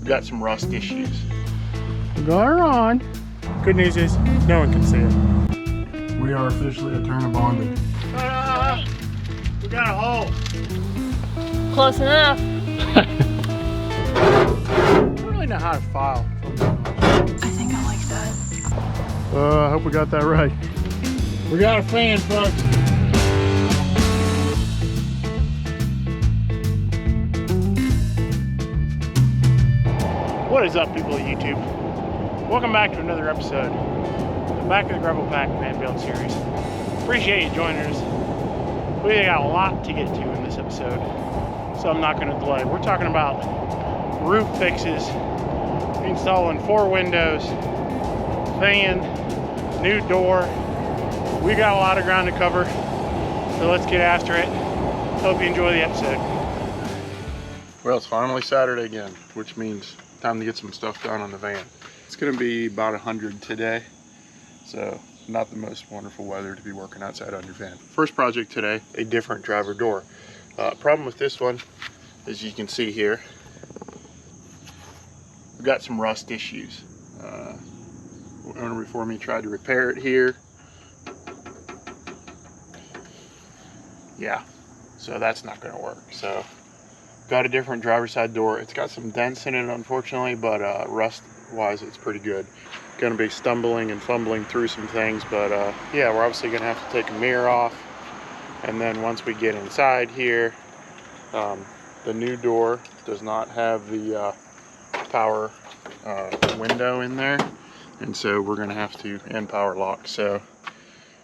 We've got some rust issues. We got her on. Good news is no one can see it. We are officially a turn of bonded. We got a hole. Close enough. I don't really know how to file. I think I like that. I hope we got that right. We got a fan, folks. What is up, people of YouTube? Welcome back to another episode of the Back of the Gravel Pack Van Build series. Appreciate you joining us. We got a lot to get to in this episode, so I'm not going to delay. We're talking about roof fixes, installing 4 windows, fan, new door. We got a lot of ground to cover, so let's get after it. Hope you enjoy the episode. Well, it's finally Saturday again, which means time to get some stuff done on the van. It's going to be about 100 today, so not the most wonderful weather to be working outside on your van. First project today, a different driver door. Problem with this one, as you can see here, we've got some rust issues. Owner before me tried to repair it here. Yeah, so that's not going to work. So got a different driver's side door. It's got some dents in it, unfortunately, but rust wise it's pretty good. Going to be stumbling and fumbling through some things, but yeah, we're obviously going to have to take a mirror off, and then once we get inside here, the new door does not have the power window in there, and so we're going to have to end power lock. So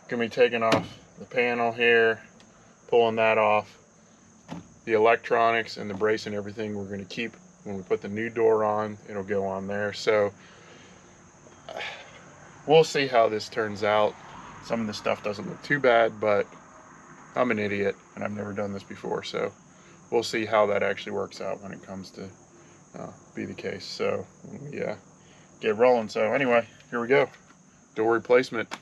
going to be taking off the panel here, pulling that off. The electronics and the brace and everything we're going to keep. When we put the new door on, it'll go on there. So we'll see how this turns out. Some of the stuff doesn't look too bad, but I'm an idiot and I've never done this before, so we'll see how that actually works out when it comes to be the case. So we get rolling. So anyway, here we go. Door replacement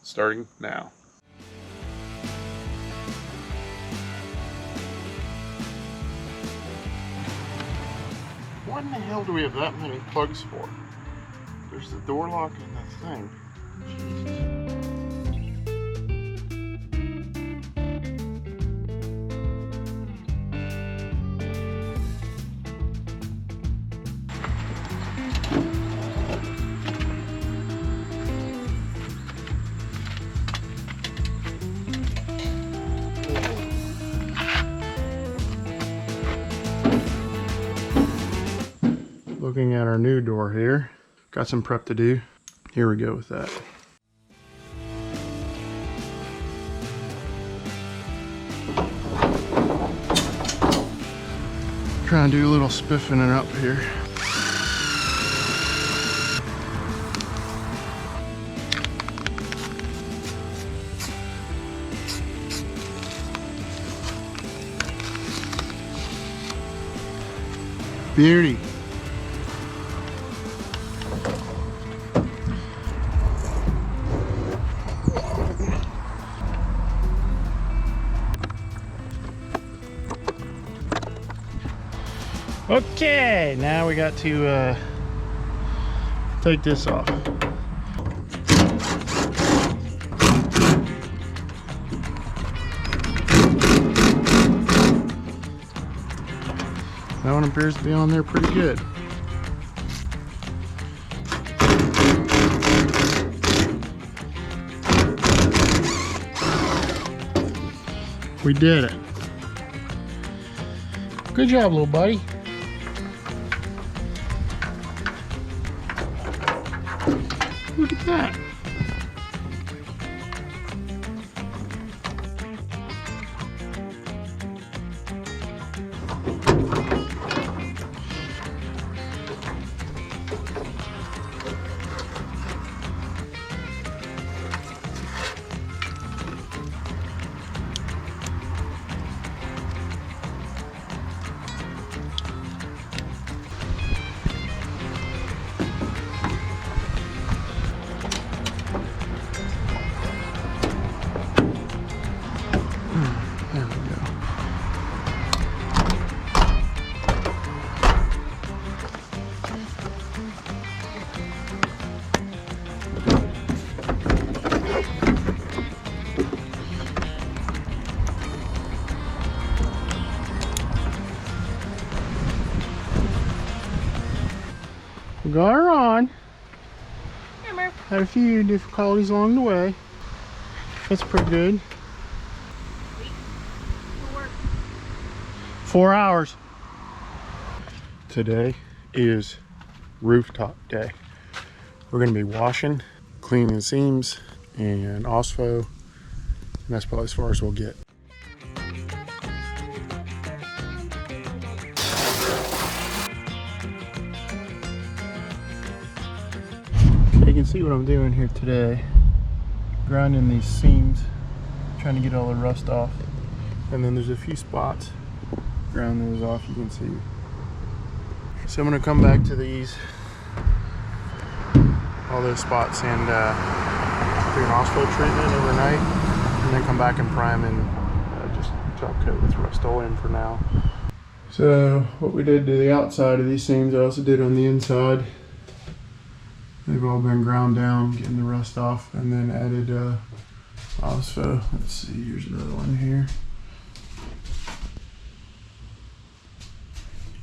starting now. What in the hell do we have that many plugs for? There's the door lock and the thing. Jesus. Looking at our new door here, got some prep to do. Here we go with that. Try and do a little spiffing it up here. Beauty. Okay, now we got to take this off. That one appears to be on there pretty good. We did it. Good job, little buddy. Look at that. We got her on. Remember? Had a few difficulties along the way. That's pretty good. For work. 4 hours. Today is rooftop day. We're gonna be washing, cleaning the seams, and OSFO, and that's probably as far as we'll get. You can see what I'm doing here today. Grinding these seams, trying to get all the rust off. And then there's a few spots. Ground those off, you can see. So I'm gonna come back to these, all those spots, and do an OSFO treatment overnight, and then come back and prime and just top coat with Rust-Oleum for now. So what we did to the outside of these seams, I also did on the inside. They've all been ground down, getting the rust off, and then added OSFO. Let's see, here's another one here.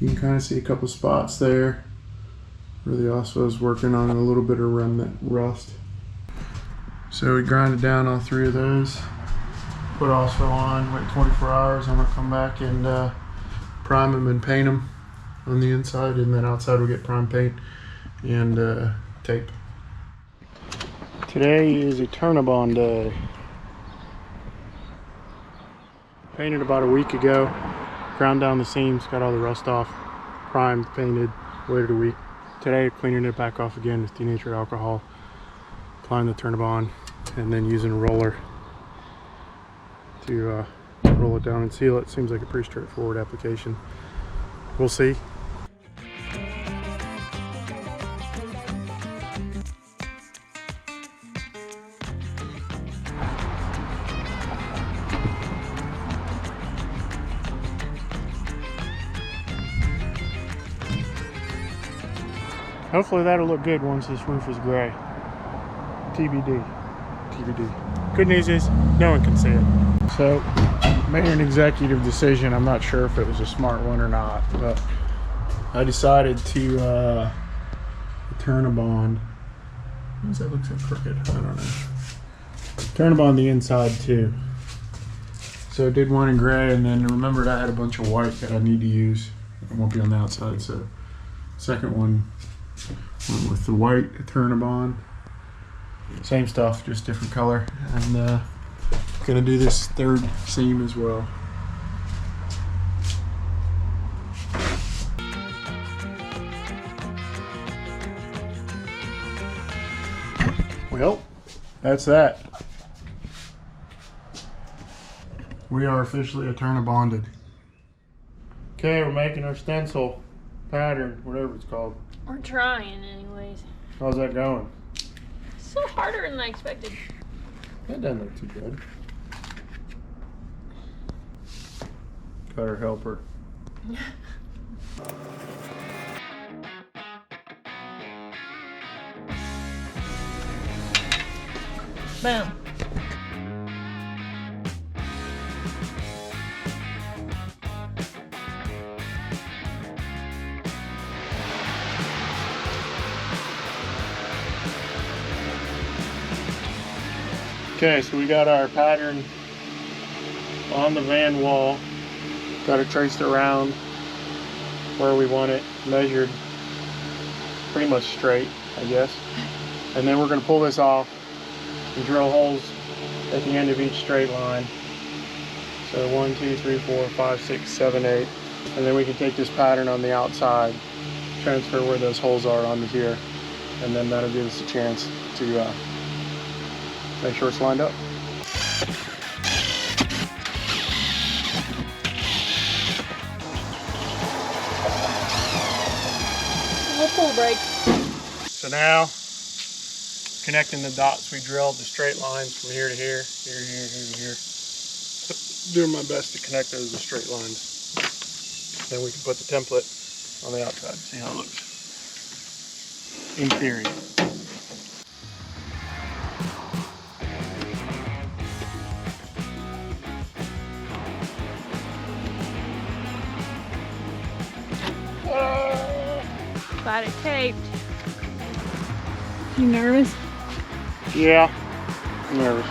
You can kind of see a couple spots there where the OSFO is working on a little bit of remnant rust. So we grinded down all 3 of those, put OSFO on, wait 24 hours. I'm gonna come back and prime them and paint them on the inside, and then outside we'll get prime paint and tape. Today is a Turnabond day. Painted about a week ago. Ground down the seams, got all the rust off, primed, painted, waited a week. Today, cleaning it back off again with denatured alcohol, applying the Turnabond, and then using a roller to roll it down and seal it. Seems like a pretty straightforward application. We'll see. Hopefully that'll look good once this roof is gray. TBD. TBD. Good news is, no one can see it. So, made an executive decision. I'm not sure if it was a smart one or not, but I decided to Turnabond. Why does that look so crooked? I don't know. Turnabond the inside too. So I did one in gray, and then remembered I had a bunch of white that I need to use. It won't be on the outside, so second one went with the white Turnabond. Same stuff, just different color. And gonna do this 3rd seam as well. Well, that's that. We are officially a Turnabonded. Okay, we're making our stencil pattern, whatever it's called. We're trying anyways. How's that going? So harder than I expected. That doesn't look too good. Got her helper. Boom. Okay, so we got our pattern on the van wall. Got it traced around where we want it, measured pretty much straight, I guess. And then we're going to pull this off and drill holes at the end of each straight line. So 1, 2, 3, 4, 5, 6, 7, 8. And then we can take this pattern on the outside, transfer where those holes are onto here, and then that'll give us a chance to make sure it's lined up. We'll pull break. So now, connecting the dots, we drilled the straight lines from here to here, here, here, here, here. Doing my best to connect those to straight lines. Then we can put the template on the outside, see how it looks. In theory. Got it taped. You nervous? Yeah, I'm nervous.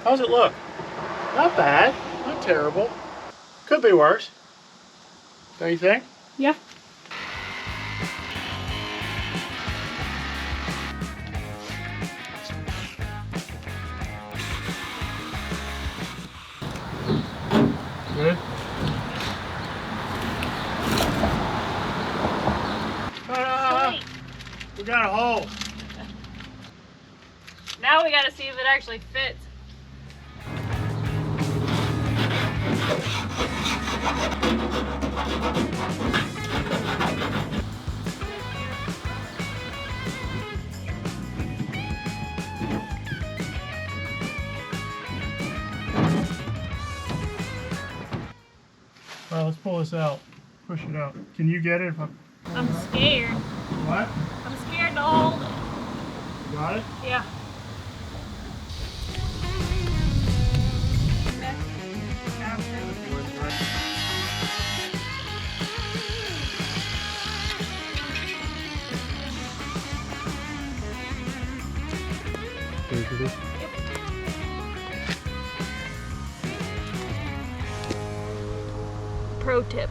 How's it look? Not bad, not terrible. Could be worse. Don't you think? Yeah. Good. Sweet. We got a hole. Now we gotta see if it actually fits. Well, let's pull this out. Push it out. Can you get it if I... I'm scared. What? I'm scared to hold it. Got it? Yeah. Pro tip.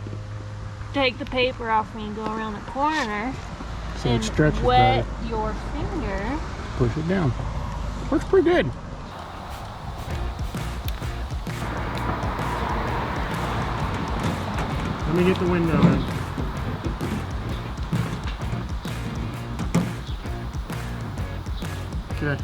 Take the paper off when you go around the corner So it and stretches wet better. your finger. Push it down. Works pretty good. Let me get the window in. Okay.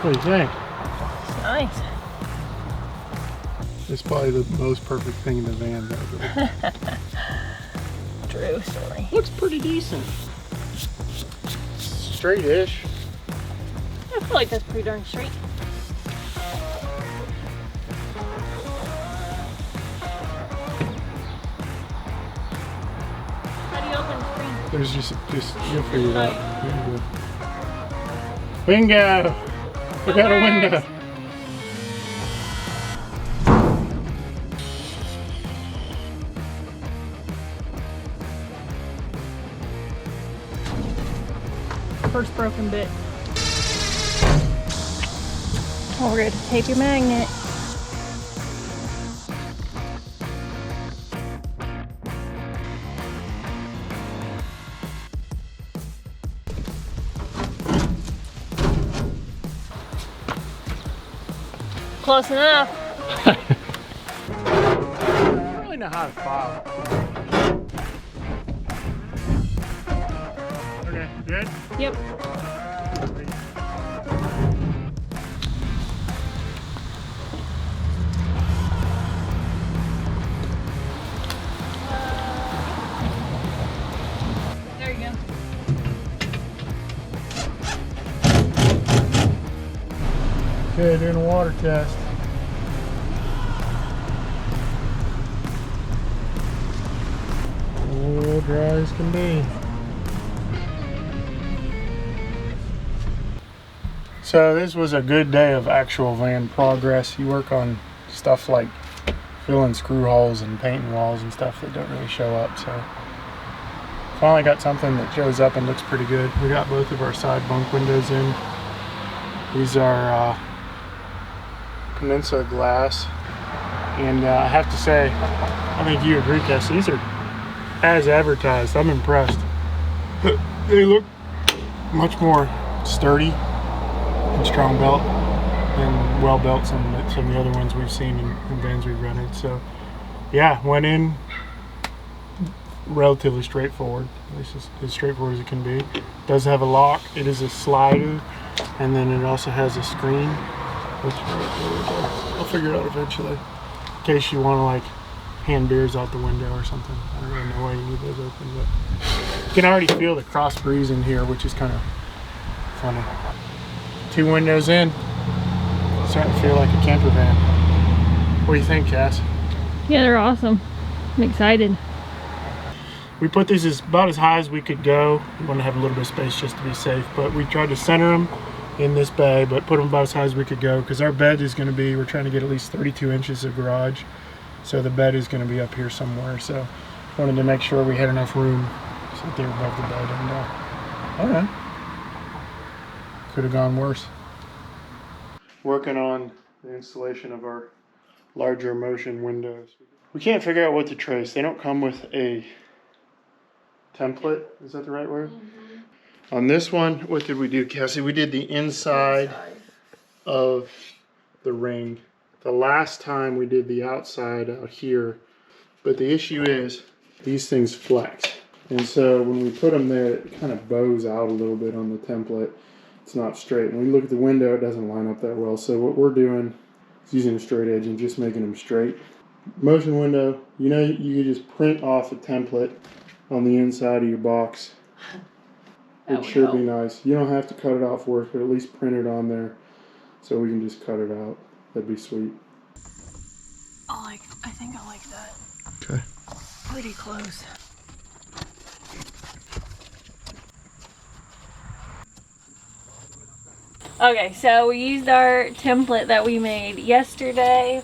What do you think? It's nice. It's probably the most perfect thing in the van ever. True story. Looks pretty decent. Straight-ish. I feel like that's pretty darn straight. How do you open the screen? There's just you'll figure it out. Bingo! We got a window. First broken bit. Oh, we're going to tape your magnet. Close enough. I don't really know how to file. Okay, good? Yep. There you go. Okay, doing a water test. Oh, dry as can be. So this was a good day of actual van progress. You work on stuff like filling screw holes and painting walls and stuff that don't really show up. So finally got something that shows up and looks pretty good. We got both of our side bunk windows in. These are Peninsula glass, and I have to say, I think you agree, Cass, these are as advertised. I'm impressed. They look much more sturdy and strong built and well built than some of the other ones we've seen in vans we've rented. So yeah, went in relatively straightforward, at least as straightforward as it can be. It does have a lock. It is a slider, and then it also has a screen, which I'll figure it out eventually. in case you want to like hand beers out the window or something. I don't really know why you need those open, but you can already feel the cross breeze in here, which is kind of funny. 2 windows in, starting to feel like a camper van. What do you think, Cass? Yeah, they're awesome. I'm excited. We put these about as high as we could go. We want to have a little bit of space just to be safe, but we tried to center them in this bay, but put them about as high as we could go because our bed is going to be, we're trying to get at least 32 inches of garage. So the bed is going to be up here somewhere. So wanted to make sure we had enough room so that they were above the bed. And I don't know. Could have gone worse. Working on the installation of our larger motion windows. We can't figure out what to trace. They don't come with a template. Is that the right word? Mm-hmm. On this one, what did we do, Cassie? We did the inside of the ring. The last time we did the outside out here. But the issue is these things flex. And so when we put them there, it kind of bows out a little bit on the template. It's not straight. When we look at the window, it doesn't line up that well. So what we're doing is using a straight edge and just making them straight. Motion window, you know, you can just print off a template on the inside of your box. It should be nice. You don't have to cut it out for us, but at least print it on there so we can just cut it out. That'd be sweet. I think I like that. Okay. Pretty close. Okay, so we used our template that we made yesterday.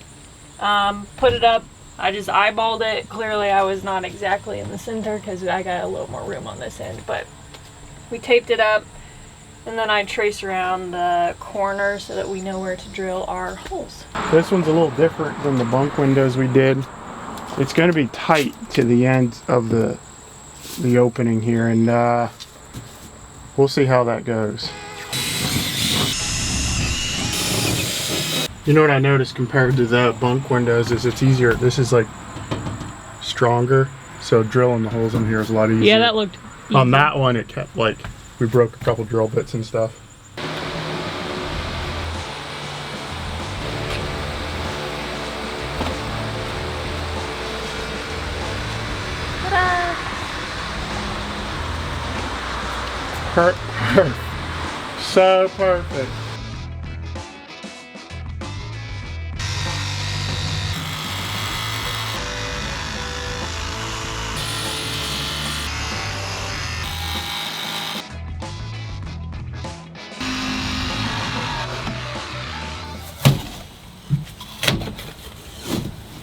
Put it up. I just eyeballed it. Clearly I was not exactly in the center because I got a little more room on this end, but we taped it up and then I traced around the corner so that we know where to drill our holes. This one's a little different than the bunk windows we did. It's going to be tight to the end of the opening here, and we'll see how that goes. You know what I noticed compared to the bunk windows is it's easier. This is like stronger, so drilling the holes in here is a lot easier. Yeah, that looked easy. On that one, it kept like, we broke a couple drill bits and stuff. So perfect.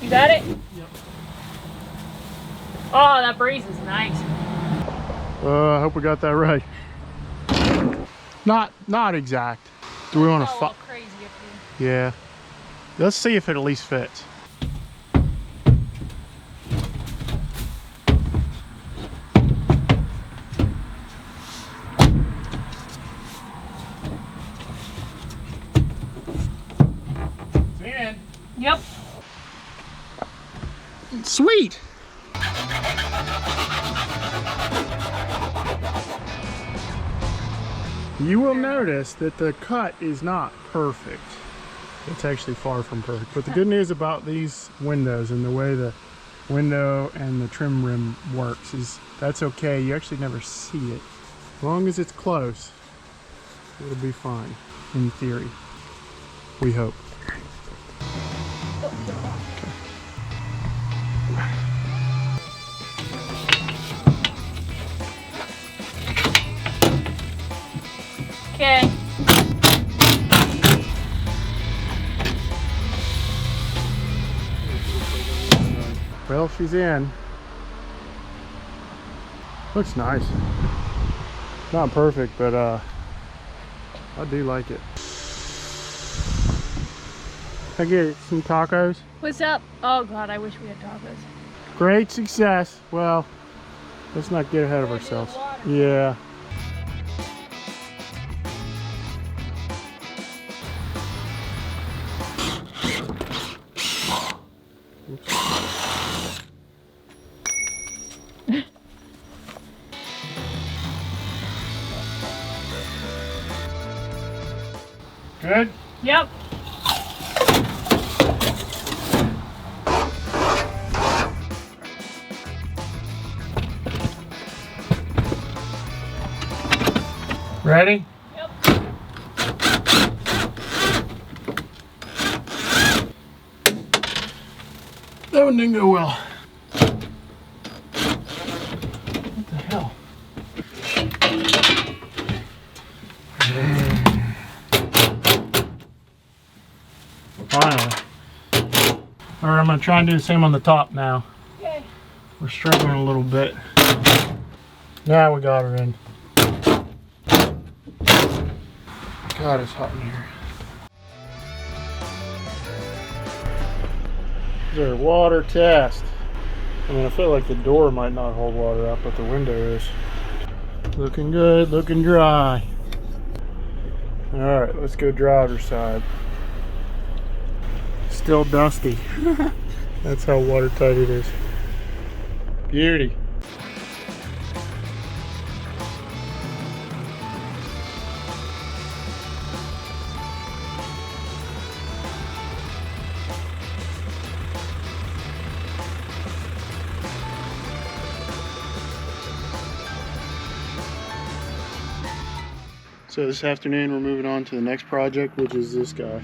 You got it? Yep. Oh, that breeze is nice. I hope we got that right. Not exact. Do we want to fuck? Crazy up here. Yeah. Let's see if it at least fits. It's in. Yep. Sweet. You will notice that the cut is not perfect. It's actually far from perfect. But the good news about these windows and the way the window and the trim rim works is that's okay. You actually never see it. As long as it's close, it'll be fine, in theory. We hope. Okay. Well, she's in. Looks nice. Not perfect, but I do like it. Can I get some tacos? What's up? Oh God, I wish we had tacos. Great success. Well, let's not get ahead of ourselves. Yeah. Good? Yep. Ready? Yep. That one didn't go well. What the hell? Finally. Alright, I'm going to try and do the same on the top now. Okay. We're struggling a little bit. Now we got her in. God, it's hot in here. There's our water test. I mean, I feel like the door might not hold water up, but the window is. Looking good, looking dry. Alright, let's go driver's side. Still dusty. That's how watertight it is. Beauty. So this afternoon we're moving on to the next project, which is this guy.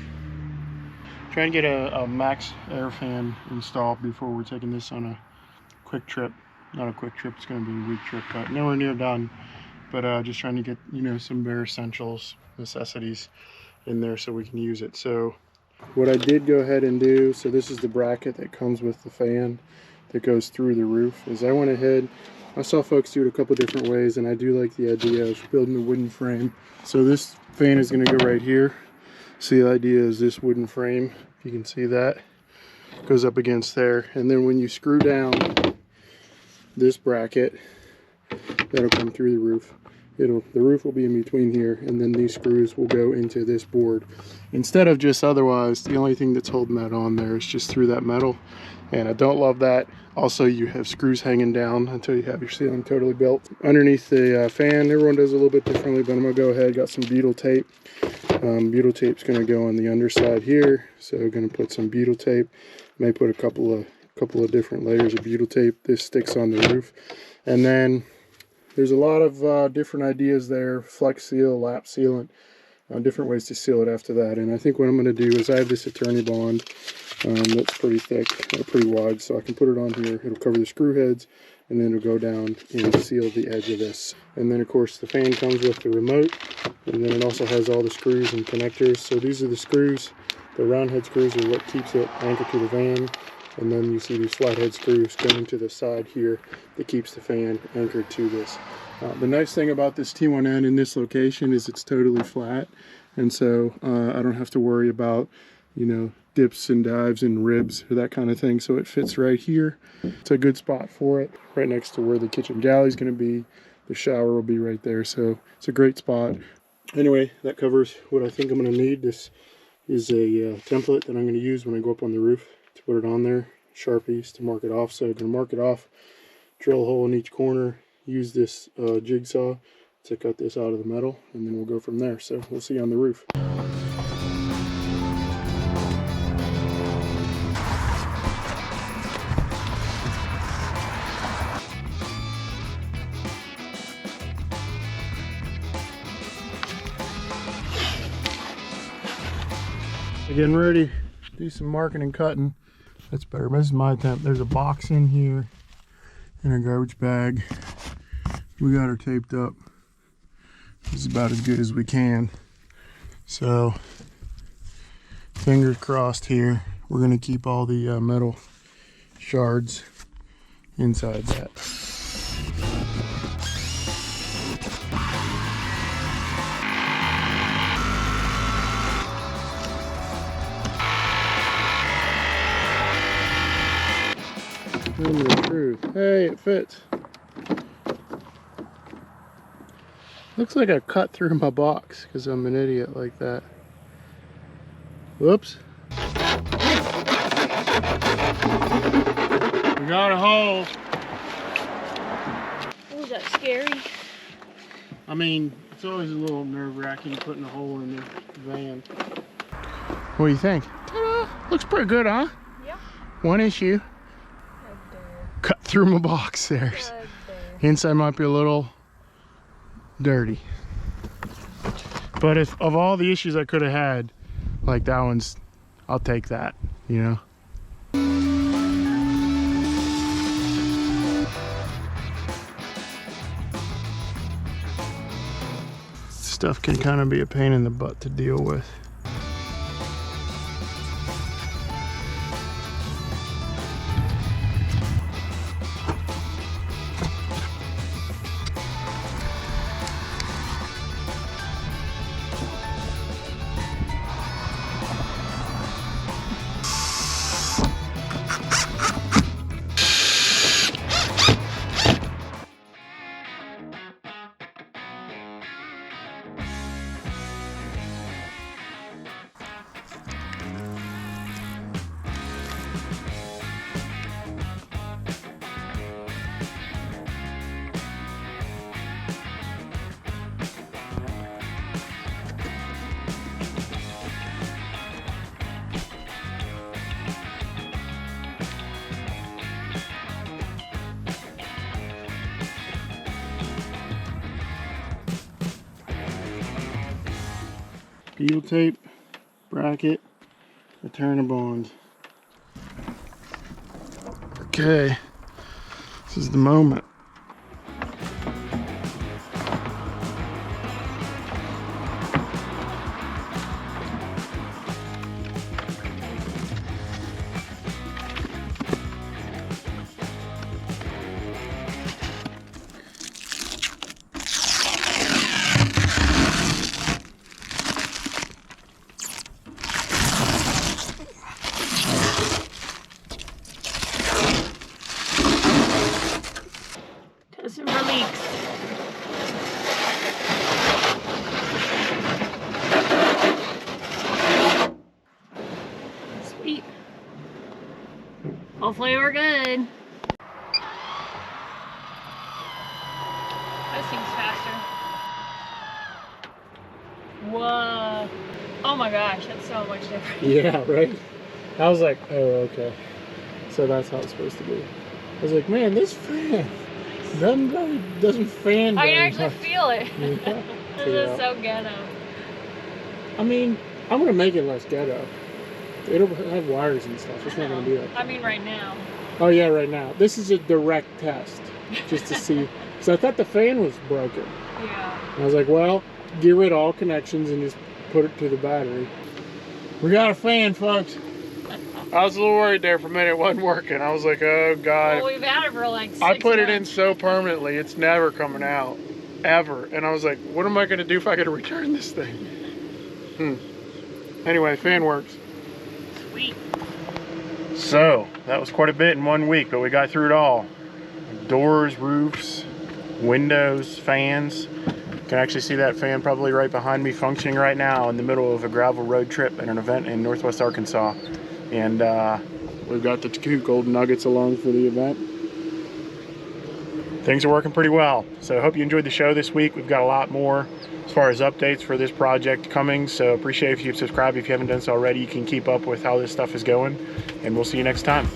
Trying to get a MaxxAir fan installed before we're taking this on a quick trip. Not a quick trip, it's going to be a week trip, but nowhere near done. But just trying to get, you know, some bare essentials, necessities in there so we can use it. So what I did go ahead and do, so this is the bracket that comes with the fan that goes through the roof, is I went ahead, I saw folks do it a couple different ways, and I do like the idea of building a wooden frame. So this fan is going to go right here. So the idea is this wooden frame, if you can see that, goes up against there. And then when you screw down this bracket, that'll come through the roof. The roof will be in between here, and then these screws will go into this board. Instead of just otherwise, the only thing that's holding that on there is just through that metal. And I don't love that. Also, you have screws hanging down until you have your ceiling totally built. Underneath the fan, everyone does a little bit differently, but I'm gonna go ahead, got some butyl tape. Butyl tape's gonna go on the underside here. So I'm gonna put some butyl tape. May put a couple of different layers of butyl tape. This sticks on the roof. And then there's a lot of different ideas there. Flex seal, lap sealant, different ways to seal it after that. And I think what I'm gonna do is I have this attorney bond that's pretty thick, pretty wide, so I can put it on here. It'll cover the screw heads, and then it'll go down and seal the edge of this. And then of course the fan comes with the remote, and then it also has all the screws and connectors. So these are the screws. The round head screws are what keeps it anchored to the van, and then you see these flathead screws going to the side here that keeps the fan anchored to this. The nice thing about this T1N in this location is it's totally flat, and so I don't have to worry about, you know, dips and dives and ribs or that kind of thing. So it fits right here. It's a good spot for it, right next to where the kitchen galley is going to be. The shower will be right there, so it's a great spot. Anyway, that covers what I think I'm going to need. This is a template that I'm going to use when I go up on the roof to put it on there. Sharpies to mark it off. So I'm going to mark it off, drill a hole in each corner, use this jigsaw to cut this out of the metal, and then we'll go from there. So we'll see you on the roof. Getting ready to do some marking and cutting. That's better. This is my temp. There's a box in here and a garbage bag. We got her taped up. This is about as good as we can. So fingers crossed here. We're gonna keep all the metal shards inside that. The truth. Hey, it fits. Looks like I cut through my box because I'm an idiot like that. Whoops. We got a hole. Was that scary? I mean, it's always a little nerve-wracking putting a hole in the van. What do you think? Ta-da! Looks pretty good, huh? Yeah. One issue. Cut through my box there. Inside might be a little dirty. But if of all the issues I could have had, like that one's, I'll take that, you know? Stuff can kind of be a pain in the butt to deal with. Peel tape, bracket, return a bond. Okay, this is the moment. Testing for leaks. Sweet. Hopefully we're good. This thing's faster. Whoa. Oh my gosh, that's so much different. Yeah, right? I was like, oh, okay. So that's how it's supposed to be. I was like, man, this fan doesn't fan I very can actually much. feel it. Yeah. This is so ghetto. I mean, I'm gonna make it less ghetto. It'll have wires and stuff. It's not gonna be like that. I mean, right now. Oh yeah, right now. This is a direct test, just to see. So I thought the fan was broken. Yeah. I was like, well, get rid of all connections and just put it to the battery. We got a fan, folks. I was a little worried there for a minute. It wasn't working. I was like, oh God. Well, we've had it for like 6 I put it in months. so permanently, it's never coming out. Ever. And I was like, what am I going to do if I got to return this thing? Anyway, fan works. Sweet. So, that was quite a bit in 1 week, but we got through it all. Doors, roofs, windows, fans. You can actually see that fan probably right behind me functioning right now in the middle of a gravel road trip at an event in Northwest Arkansas. And we've got the 2 gold nuggets along for the event. Things are working pretty well. So I hope you enjoyed the show this week. We've got a lot more as far as updates for this project coming. So appreciate if you subscribe. If you haven't done so already, you can keep up with how this stuff is going. And we'll see you next time.